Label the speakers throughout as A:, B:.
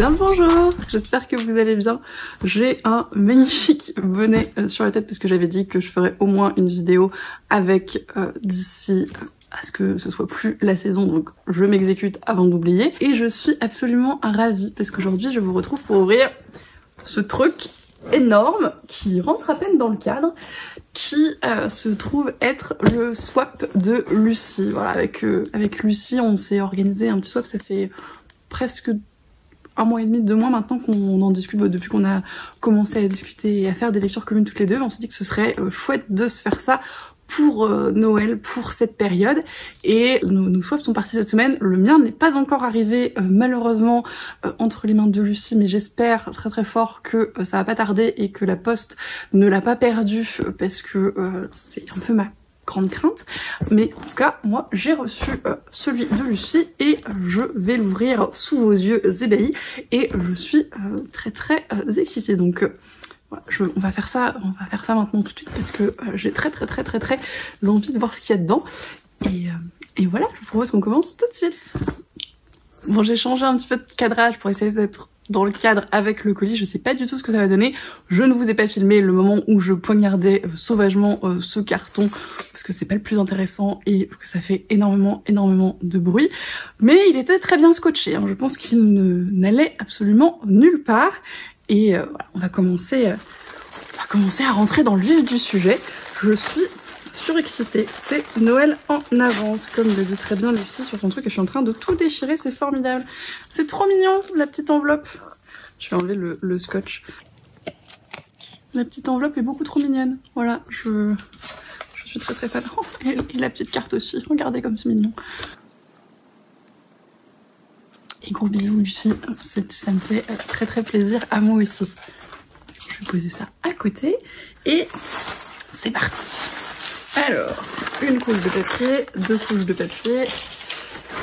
A: Bien bonjour, j'espère que vous allez bien. J'ai un magnifique bonnet sur la tête parce que j'avais dit que je ferais au moins une vidéo avec d'ici à ce que ce soit plus la saison, donc je m'exécute avant d'oublier. Et je suis absolument ravie parce qu'aujourd'hui je vous retrouve pour ouvrir ce truc énorme qui rentre à peine dans le cadre, qui se trouve être le swap de Lucie. Voilà, avec Lucie on s'est organisé un petit swap, ça fait presque 1 mois et demi, 2 mois maintenant qu'on en discute, depuis qu'on a commencé à discuter et à faire des lectures communes toutes les deux. On s'est dit que ce serait chouette de se faire ça pour Noël, pour cette période. Et nos swaps sont partis cette semaine. Le mien n'est pas encore arrivé malheureusement entre les mains de Lucie, mais j'espère très très fort que ça va pas tarder et que la poste ne l'a pas perdu parce que c'est un peu ma grande crainte. Mais en tout cas, moi j'ai reçu celui de Lucie et je vais l'ouvrir sous vos yeux ébahis et je suis très très excitée. Donc voilà, on va faire ça maintenant tout de suite parce que j'ai très envie de voir ce qu'il y a dedans. Et voilà, je vous propose qu'on commence tout de suite. Bon, j'ai changé un petit peu de cadrage pour essayer d'être dans le cadre avec le colis, je sais pas du tout ce que ça va donner. Je ne vous ai pas filmé le moment où je poignardais sauvagement ce carton parce que c'est pas le plus intéressant et que ça fait énormément de bruit. Mais il était très bien scotché, hein. Je pense qu'il n'allait absolument nulle part. Et voilà, on va commencer à rentrer dans le vif du sujet. Je suis surexcitée, c'est Noël en avance, comme le dit très bien Lucie sur son truc, et je suis en train de tout déchirer, c'est formidable. C'est trop mignon, la petite enveloppe. Je vais enlever le scotch. La petite enveloppe est beaucoup trop mignonne. Voilà, je suis très fan. Oh, et la petite carte aussi, regardez comme c'est mignon. Et gros bisous Lucie, ça me fait très plaisir à moi aussi. Je vais poser ça à côté et c'est parti. Alors, une couche de papier, 2 couches de papier,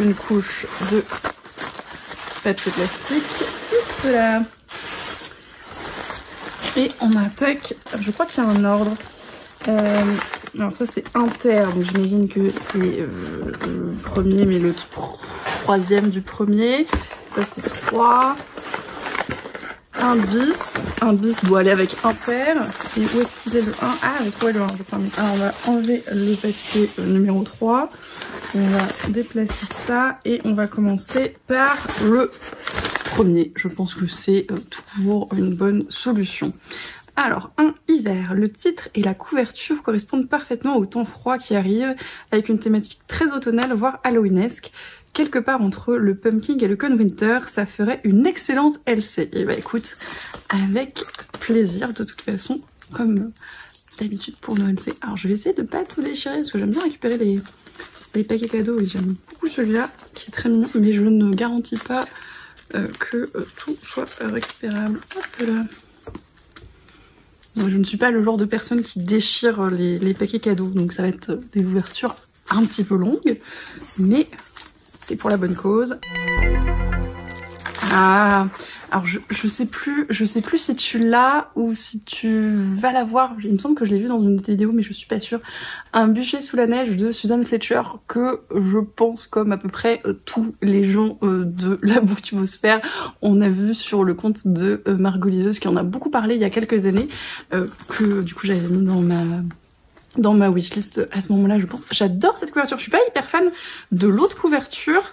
A: une couche de papier plastique, voilà. Et on attaque, je crois qu'il y a un ordre. Alors ça c'est inter, donc j'imagine que c'est le premier, mais le troisième du premier. Ça c'est 3. Un bis doit aller avec impair. Et où est-ce qu'il est le 1? Ah, avec quoi le 1? Alors on va enlever le papier numéro 3. On va déplacer ça et on va commencer par le premier. Je pense que c'est toujours une bonne solution. Alors, un hiver, le titre et la couverture correspondent parfaitement au temps froid qui arrive, avec une thématique très automnale, voire halloweenesque. Quelque part entre le pumpkin et le conwinter, ça ferait une excellente LC. Et bah écoute, avec plaisir de toute façon, comme d'habitude pour nos LC. Alors je vais essayer de pas tout déchirer parce que j'aime bien récupérer les paquets cadeaux et j'aime beaucoup celui-là qui est très mignon, mais je ne garantis pas que tout soit récupérable. Hop là. Moi, je ne suis pas le genre de personne qui déchire les paquets cadeaux, donc ça va être des ouvertures un petit peu longues, mais c'est pour la bonne cause. Ah, alors je sais plus si tu l'as ou si tu vas la voir. Il me semble que je l'ai vu dans une vidéo, mais je suis pas sûre. Un bûcher sous la neige de Suzanne Fletcher que je pense, comme à peu près tous les gens de la bouffe-tu-vos-sphère, on a vu sur le compte de Margot Liseuse qui en a beaucoup parlé il y a quelques années, que du coup j'avais mis dans ma wishlist à ce moment-là, je pense. J'adore cette couverture. Je suis pas hyper fan de l'autre couverture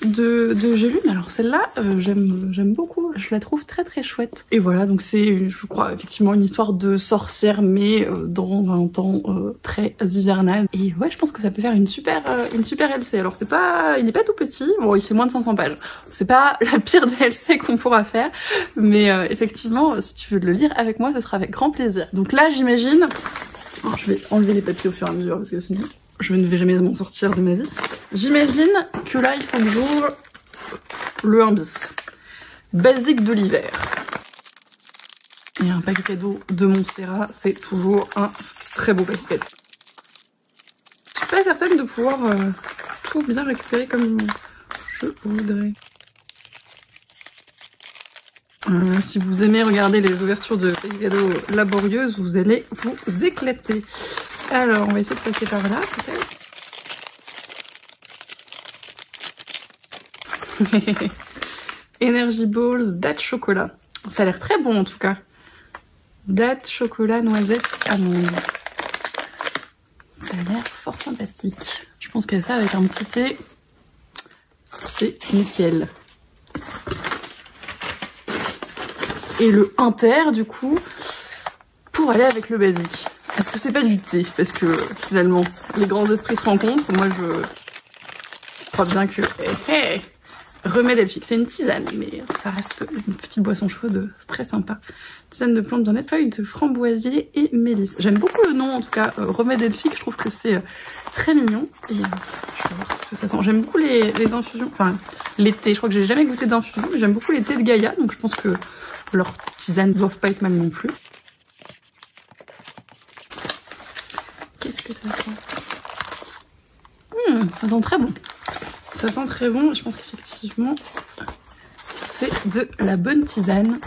A: de J'ai lu, mais alors celle-là, j'aime beaucoup. Je la trouve très chouette. Et voilà, donc c'est, je crois, effectivement une histoire de sorcière, mais dans un temps très hivernal. Et ouais, je pense que ça peut faire une super LC. Alors il est pas tout petit. Bon, il fait moins de 500 pages. C'est pas la pire des LC qu'on pourra faire, mais effectivement, si tu veux le lire avec moi, ce sera avec grand plaisir. Donc là, j'imagine. Alors, je vais enlever les papiers au fur et à mesure parce que sinon je ne vais jamais m'en sortir de ma vie. J'imagine que là il faut que j'ouvre le 1 bis. Basique de l'hiver. Et un paquet cadeau de Monstera, c'est toujours un très beau paquet cadeau. Je suis pas certaine de pouvoir tout bien récupérer comme je voudrais. Si vous aimez regarder les ouvertures de paquets cadeaux laborieuses, vous allez vous éclater. Alors, on va essayer de passer par là, peut-être. Energy Balls date chocolat. Ça a l'air très bon en tout cas. Date chocolat noisette amande. Ça a l'air fort sympathique. Je pense qu'à ça avec un petit thé, c'est nickel. Et le inter du coup, pour aller avec le basique. Est-ce que c'est pas du thé? Parce que finalement, les grands esprits se rencontrent. Moi je crois bien que... Remède elfique, c'est une tisane, mais ça reste une petite boisson chaude, c'est très sympa. Tisane de plantes bien-être, feuilles de framboisier et mélisse. J'aime beaucoup le nom en tout cas, remède elfique, je trouve que c'est très mignon. Et je vais voir ce que ça sent. J'aime beaucoup les infusions, enfin les thés, je crois que j'ai jamais goûté d'infusion, mais j'aime beaucoup les thés de Gaïa, donc je pense que leurs tisanes doivent pas être mal non plus. Qu'est-ce que ça sent? Ça sent très bon. Ça sent très bon, je pense qu'effectivement, c'est de la bonne tisane.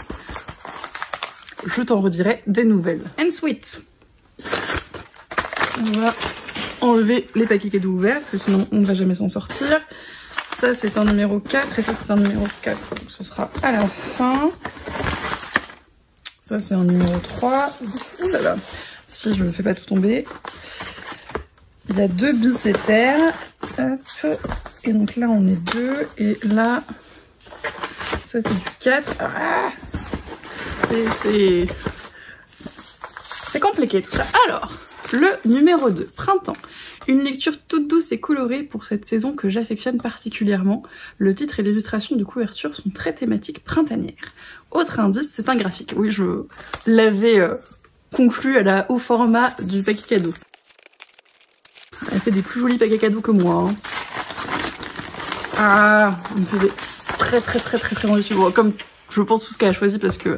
A: Je t'en redirai des nouvelles. Ensuite, on va enlever les paquets cadeaux ouverts, parce que sinon on ne va jamais s'en sortir. Ça c'est un numéro 4 et ça c'est un numéro 4, donc ce sera à la fin. Ça c'est un numéro 3. Ouh là là, si je ne fais pas tout tomber. Il y a 2 bicétaires. Hop. Et donc là on est 2 et là ça c'est du 4. Ah, c'est compliqué tout ça. Alors, le numéro 2, printemps. Une lecture toute douce et colorée pour cette saison que j'affectionne particulièrement. Le titre et l'illustration de couverture sont très thématiques printanières. Autre indice, c'est un graphique. Oui, je l'avais conclu à la haut format du paquet cadeau. Elle fait des plus jolis paquets cadeaux que moi. Hein. Ah, on me faisait très envie. Bon, comme je pense tout ce qu'elle a choisi parce que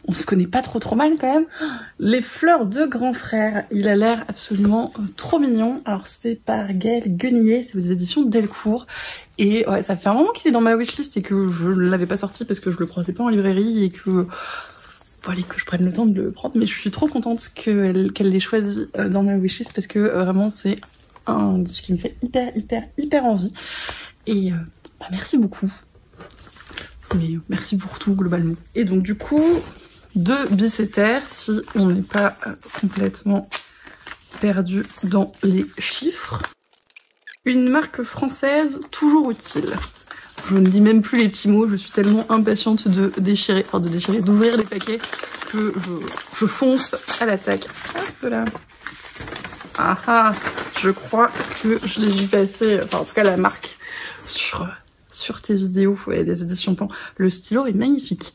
A: on se connaît pas trop mal quand même. Les fleurs de grand frère, il a l'air absolument trop mignon. Alors c'est par Gaël Guenillet, c'est aux éditions Delcourt. Et ouais, ça fait un moment qu'il est dans ma wishlist et que je ne l'avais pas sorti parce que je le croisais pas en librairie et que voilà, que je prenne le temps de le prendre. Mais je suis trop contente qu'elle l'ait choisi dans ma wishlist parce que vraiment c'est un disque qui me fait hyper envie. Et bah, merci beaucoup. Mais merci pour tout globalement. Et donc du coup, 2 bicétaires si on n'est pas complètement perdu dans les chiffres. Une marque française toujours utile. Je ne dis même plus les petits mots, je suis tellement impatiente de déchirer, d'ouvrir les paquets que je fonce à l'attaque. Hop là. Ah ah, je crois que je l'ai vu passer, enfin en tout cas la marque sur tes vidéos, ouais, des éditions Pan. Le stylo est magnifique.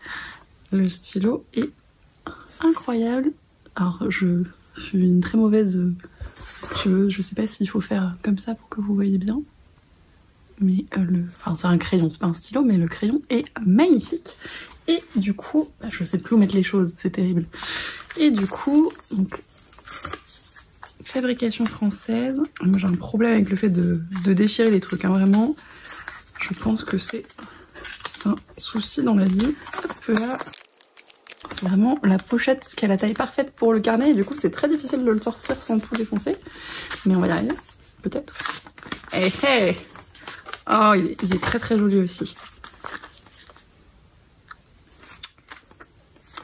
A: Le stylo est incroyable. Alors je suis une très mauvaise je sais pas s'il faut faire comme ça pour que vous voyez bien. Mais enfin c'est un crayon, c'est pas un stylo, mais le crayon est magnifique. Et du coup, je sais plus où mettre les choses, c'est terrible. Et du coup, donc fabrication française. Moi j'ai un problème avec le fait de déchirer les trucs, hein, vraiment. Je pense que c'est un souci dans la vie. Hop là. C'est vraiment la pochette qui a la taille parfaite pour le carnet et du coup c'est très difficile de le sortir sans tout défoncer. Mais on va y arriver, peut-être. Hey, hey. Oh, il est très joli aussi.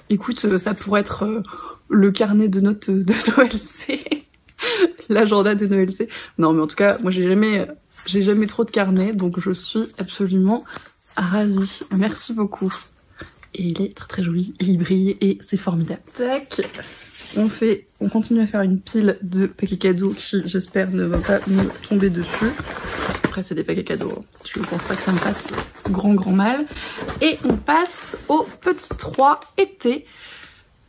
A: Écoute, ça pourrait être le carnet de notes de Noël C. L'agenda de Noël C. Non mais en tout cas, moi j'ai jamais trop de carnet, donc je suis absolument ravie. Merci beaucoup. Et il est très joli, il brille et c'est formidable. Tac, on continue à faire une pile de paquets cadeaux qui, j'espère, ne va pas me tomber dessus. Après, c'est des paquets cadeaux, je ne pense pas que ça me fasse grand mal. Et on passe au petit 3 été.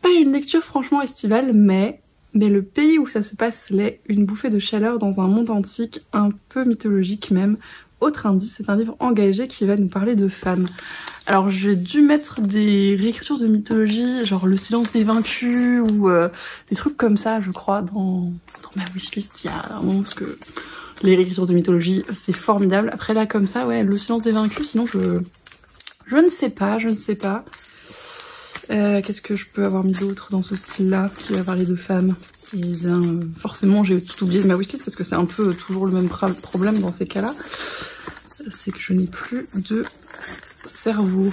A: Pas une lecture franchement estivale, mais le pays où ça se passe l'est, une bouffée de chaleur dans un monde antique, un peu mythologique même. Autre indice, c'est un livre engagé qui va nous parler de femmes. Alors j'ai dû mettre des réécritures de mythologie, genre Le silence des vaincus ou des trucs comme ça, je crois, dans ma wishlist il y a un moment, parce que les réécritures de mythologie c'est formidable. Après là comme ça, ouais, Le silence des vaincus, sinon je ne sais pas. Qu'est-ce que je peux avoir mis d'autre dans ce style-là qui va parler de femmes? Et bien forcément j'ai tout oublié de ma wishlist parce que c'est un peu toujours le même problème dans ces cas-là. C'est que je n'ai plus de cerveau.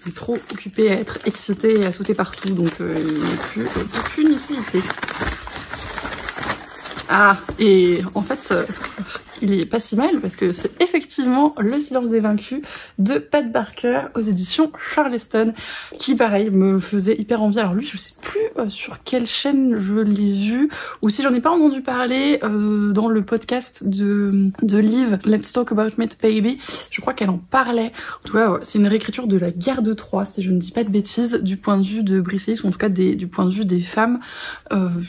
A: Il est trop occupé à être excité et à sauter partout, donc il n'est plus aucune utilité. Ah, et en fait, il est pas si mal parce que c'est effectivement Le Silence des Vaincus de Pat Barker aux éditions Charleston, qui pareil me faisait hyper envie. Alors lui, je sais plus sur quelle chaîne je l'ai vu, ou si j'en ai pas entendu parler dans le podcast de Liv, Let's Talk About Met Baby, je crois qu'elle en parlait. En tout cas, c'est une réécriture de la guerre de Troie, si je ne dis pas de bêtises, du point de vue de Briseis, ou en tout cas du point de vue des femmes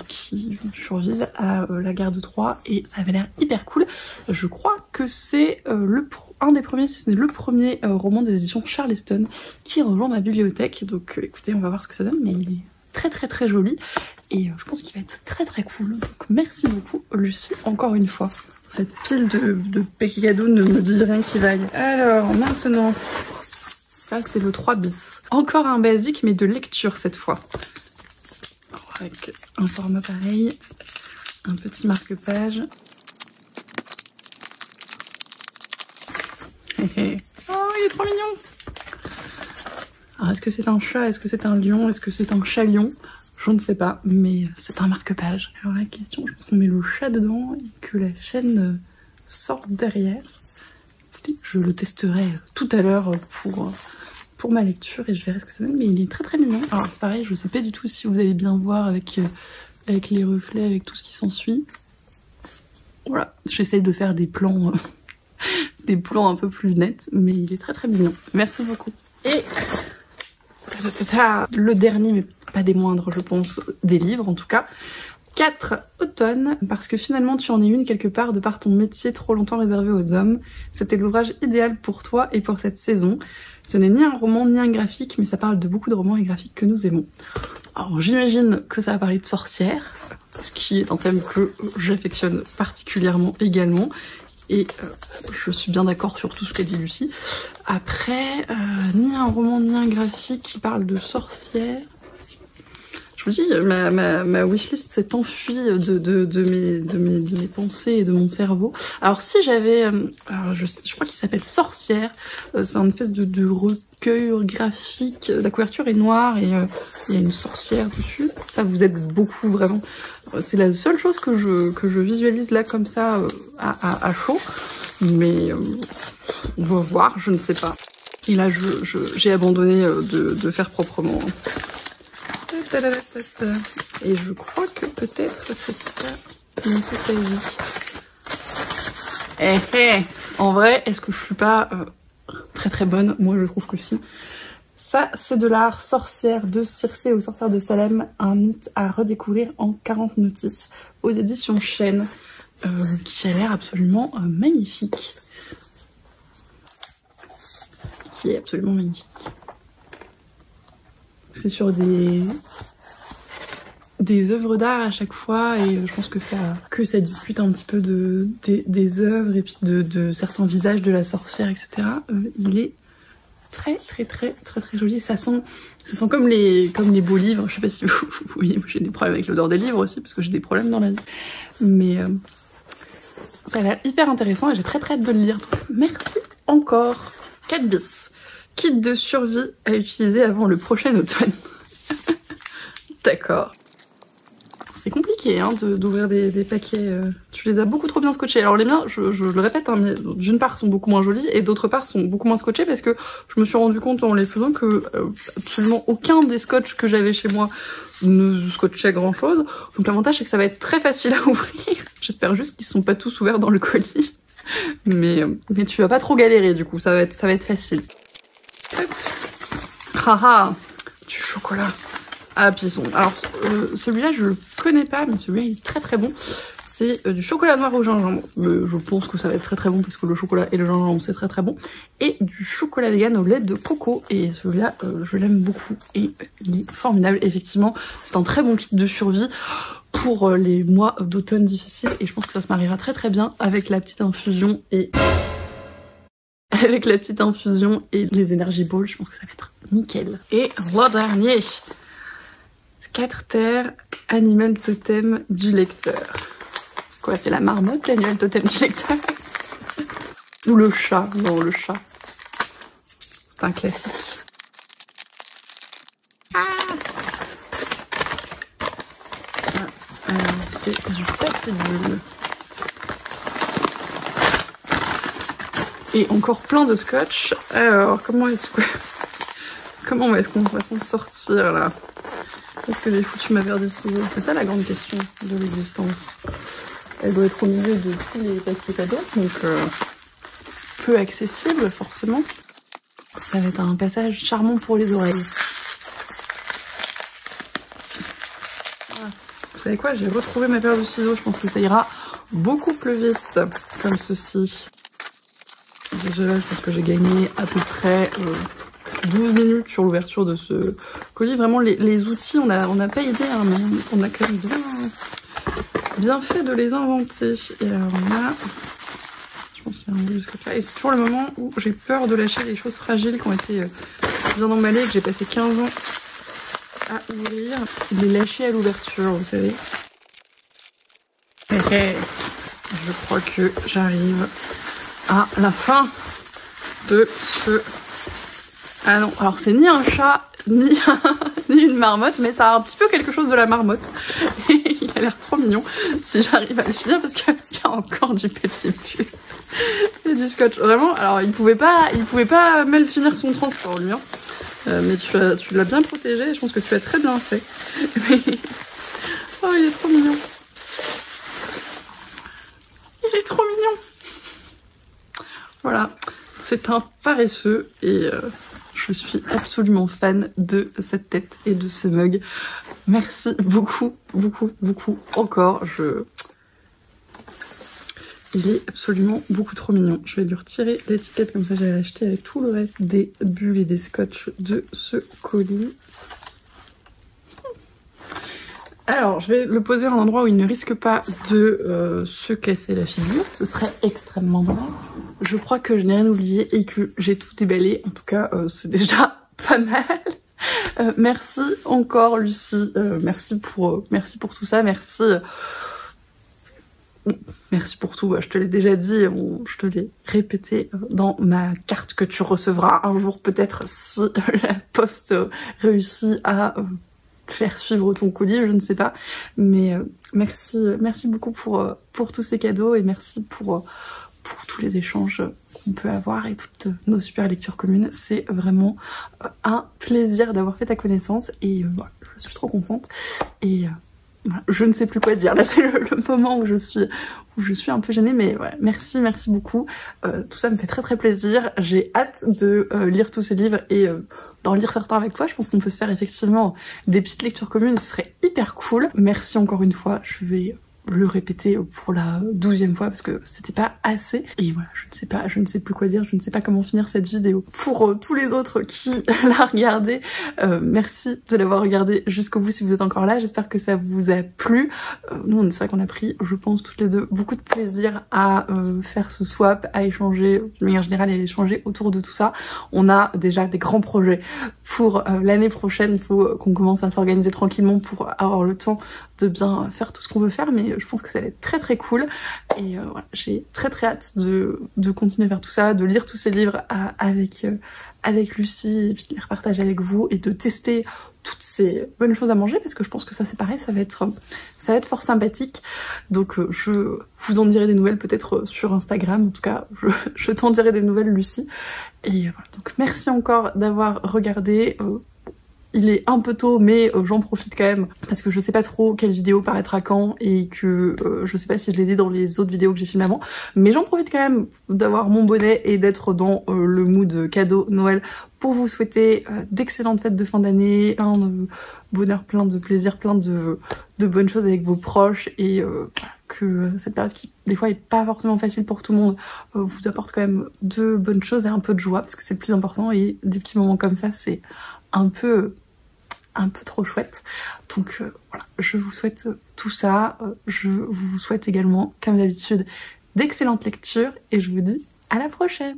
A: qui survivent à la guerre de Troie, et ça avait l'air hyper cool. Je crois que c'est un des premiers, si ce n'est le premier roman des éditions Charleston qui rejoint ma bibliothèque. Donc écoutez, on va voir ce que ça donne, mais il est très très très joli et je pense qu'il va être très très cool. Donc merci beaucoup Lucie, encore une fois. Cette pile de cadeaux ne me dit rien qui vaille. Alors maintenant, ça c'est le 3 bis. Encore un basique mais de lecture cette fois. Avec un format pareil, un petit marque-page. Oh, il est trop mignon! Alors, est-ce que c'est un chat? Est-ce que c'est un lion? Est-ce que c'est un chat-lion? Je ne sais pas, mais c'est un marque-page. Alors la question, je pense qu'on met le chat dedans et que la chaîne sorte derrière. Je le testerai tout à l'heure pour ma lecture et je verrai ce que ça donne, mais il est très très mignon. Alors c'est pareil, je sais pas du tout si vous allez bien voir avec les reflets, avec tout ce qui s'ensuit. Voilà, j'essaie de faire des plans... des plans un peu plus nets, mais il est très très mignon. Merci beaucoup. Et le dernier, mais pas des moindres, je pense, des livres en tout cas. 4 automnes, parce que finalement tu en es une quelque part de par ton métier trop longtemps réservé aux hommes. C'était l'ouvrage idéal pour toi et pour cette saison. Ce n'est ni un roman ni un graphique, mais ça parle de beaucoup de romans et graphiques que nous aimons. Alors j'imagine que ça va parler de sorcières, ce qui est un thème que j'affectionne particulièrement également. Et je suis bien d'accord sur tout ce qu'a dit Lucie. Après, ni un roman ni un graphique qui parle de sorcières. Je vous dis, ma wishlist s'est enfuie de mes pensées et de mon cerveau. Alors si j'avais... je crois qu'il s'appelle Sorcière. C'est un espèce de recueil graphique. La couverture est noire et il y a une sorcière dessus. Ça vous aide beaucoup, vraiment. C'est la seule chose que je visualise là comme ça à chaud. Mais on va voir, je ne sais pas. Et là, j'ai abandonné de faire proprement. Et je crois que peut-être c'est ça dont il s'agit. En vrai, est-ce que je suis pas très très bonne? Moi je trouve que si. Ça, c'est de l'art Sorcière de Circé aux sorcières de Salem, un mythe à redécouvrir en 40 notices aux éditions Chêne, qui a l'air absolument magnifique. Qui est absolument magnifique. C'est sur des œuvres d'art à chaque fois et je pense que ça discute un petit peu des œuvres et puis de certains visages de la sorcière, etc. Il est très joli. Ça sent comme les beaux livres. Je sais pas si vous voyez, j'ai des problèmes avec l'odeur des livres aussi parce que j'ai des problèmes dans la vie. Mais ça a l'air hyper intéressant et j'ai très hâte de le lire. Donc, merci encore. 4 bis. Kit de survie à utiliser avant le prochain automne. D'accord. C'est compliqué hein, d'ouvrir des paquets. Tu les as beaucoup trop bien scotchés. Alors les miens, je le répète, hein, mais d'une part sont beaucoup moins jolis et d'autre part sont beaucoup moins scotchés parce que je me suis rendu compte en les faisant que absolument aucun des scotch que j'avais chez moi ne scotchait grand chose. Donc l'avantage c'est que ça va être très facile à ouvrir. J'espère juste qu'ils sont pas tous ouverts dans le colis. Mais tu vas pas trop galérer du coup, ça va être facile. Haha, du chocolat. Ah, Pisson. Alors, celui-là, je le connais pas, mais celui-là, il est très bon. C'est du chocolat noir au gingembre. Je pense que ça va être très bon, parce que le chocolat et le gingembre, c'est très bon. Et du chocolat vegan au lait de coco. Et celui-là, je l'aime beaucoup. Et il est formidable, effectivement. C'est un très bon kit de survie pour les mois d'automne difficiles. Et je pense que ça se mariera très bien avec la petite infusion et... Avec la petite infusion et les Energy Balls, je pense que ça va être nickel. Et le dernier, 4 terres, animal totem du lecteur. Quoi, c'est la marmotte, l'animal totem du lecteur? Ou le chat, non le chat. C'est un classique. Alors c'est du papier bulle. Et encore plein de scotch. Alors comment est-ce qu'on va s'en sortir là? Est-ce que j'ai foutu ma paire de ciseaux? C'est ça la grande question de l'existence. Elle doit être au milieu de tous les papiers cadeaux, donc peu accessible forcément. Ça va être un passage charmant pour les oreilles. Voilà. Vous savez quoi? J'ai retrouvé ma paire de ciseaux, je pense que ça ira beaucoup plus vite comme ceci. Déjà, je pense que j'ai gagné à peu près 12 minutes sur l'ouverture de ce colis. Vraiment, les outils, on n'a pas idée, hein, mais on a quand même bien fait de les inventer. Et alors là, je pense qu'il y a un bout de scotch là. Et c'est toujours le moment où j'ai peur de lâcher les choses fragiles qui ont été bien emballées, que j'ai passé 15 ans à ouvrir, de les lâcher à l'ouverture, vous savez. Et je crois que j'arrive à la fin de ce... Ah non, alors c'est ni un chat, ni une marmotte, mais ça a un petit peu quelque chose de la marmotte. Et il a l'air trop mignon si j'arrive à le finir parce qu'il y a encore du papier bulle et du scotch. Vraiment, alors il pouvait pas mal finir son transport lui, hein. Mais tu l'as bien protégé et je pense que tu as très bien fait. Mais... Oh, il est trop mignon. Il est trop mignon. Voilà, c'est un paresseux et je suis absolument fan de cette tête et de ce mug. Merci beaucoup, beaucoup, beaucoup encore. Il est absolument beaucoup trop mignon. Je vais lui retirer l'étiquette comme ça, j'allais l'acheter avec tout le reste des bulles et des scotch de ce colis. Alors, je vais le poser à un endroit où il ne risque pas de se casser la figure. Ce serait extrêmement dommage. Je crois que je n'ai rien oublié et que j'ai tout déballé. En tout cas, c'est déjà pas mal. Merci encore, Lucie. Merci pour tout ça. Merci pour tout. Je te l'ai déjà dit, je te l'ai répété dans ma carte que tu recevras un jour peut-être si la poste réussit à... faire suivre ton colis, je ne sais pas, mais merci beaucoup pour tous ces cadeaux et merci pour tous les échanges qu'on peut avoir et toutes nos super lectures communes. C'est vraiment un plaisir d'avoir fait ta connaissance et voilà, je suis trop contente et voilà, je ne sais plus quoi dire. Là c'est le moment où je suis un peu gênée, mais voilà, merci beaucoup. Tout ça me fait très plaisir. J'ai hâte de lire tous ces livres et d'en lire certains avec toi. Je pense qu'on peut se faire effectivement des petites lectures communes, ce serait hyper cool. Merci encore une fois, je vais le répéter pour la 12e fois parce que c'était pas assez. Et voilà, je ne sais plus quoi dire, je ne sais pas comment finir cette vidéo. Pour tous les autres qui l'ont regardé, merci de l'avoir regardé jusqu'au bout si vous êtes encore là. J'espère que ça vous a plu. Nous, c'est vrai qu'on a pris, je pense, toutes les deux beaucoup de plaisir à faire ce swap, à échanger, de manière générale, à échanger autour de tout ça. On a déjà des grands projets pour l'année prochaine. Il faut qu'on commence à s'organiser tranquillement pour avoir le temps de bien faire tout ce qu'on veut faire, mais je pense que ça va être très cool et voilà, j'ai très hâte de continuer à faire tout ça, de lire tous ces livres avec Lucie et puis de les repartager avec vous et de tester toutes ces bonnes choses à manger parce que je pense que ça c'est pareil, ça va être fort sympathique. Donc je vous en dirai des nouvelles peut-être sur Instagram, en tout cas je t'en dirai des nouvelles, Lucie. Et voilà, donc merci encore d'avoir regardé. Il est un peu tôt, mais j'en profite quand même parce que je sais pas trop quelle vidéo paraîtra quand et que je sais pas si je l'ai dit dans les autres vidéos que j'ai filmées avant, mais j'en profite quand même d'avoir mon bonnet et d'être dans le mood cadeau Noël pour vous souhaiter d'excellentes fêtes de fin d'année, plein de bonheur, plein de plaisir, plein de bonnes choses avec vos proches et que cette période qui des fois est pas forcément facile pour tout le monde vous apporte quand même de bonnes choses et un peu de joie parce que c'est le plus important et des petits moments comme ça c'est un peu trop chouette. Donc voilà, je vous souhaite tout ça. Je vous souhaite également, comme d'habitude, d'excellentes lectures et je vous dis à la prochaine.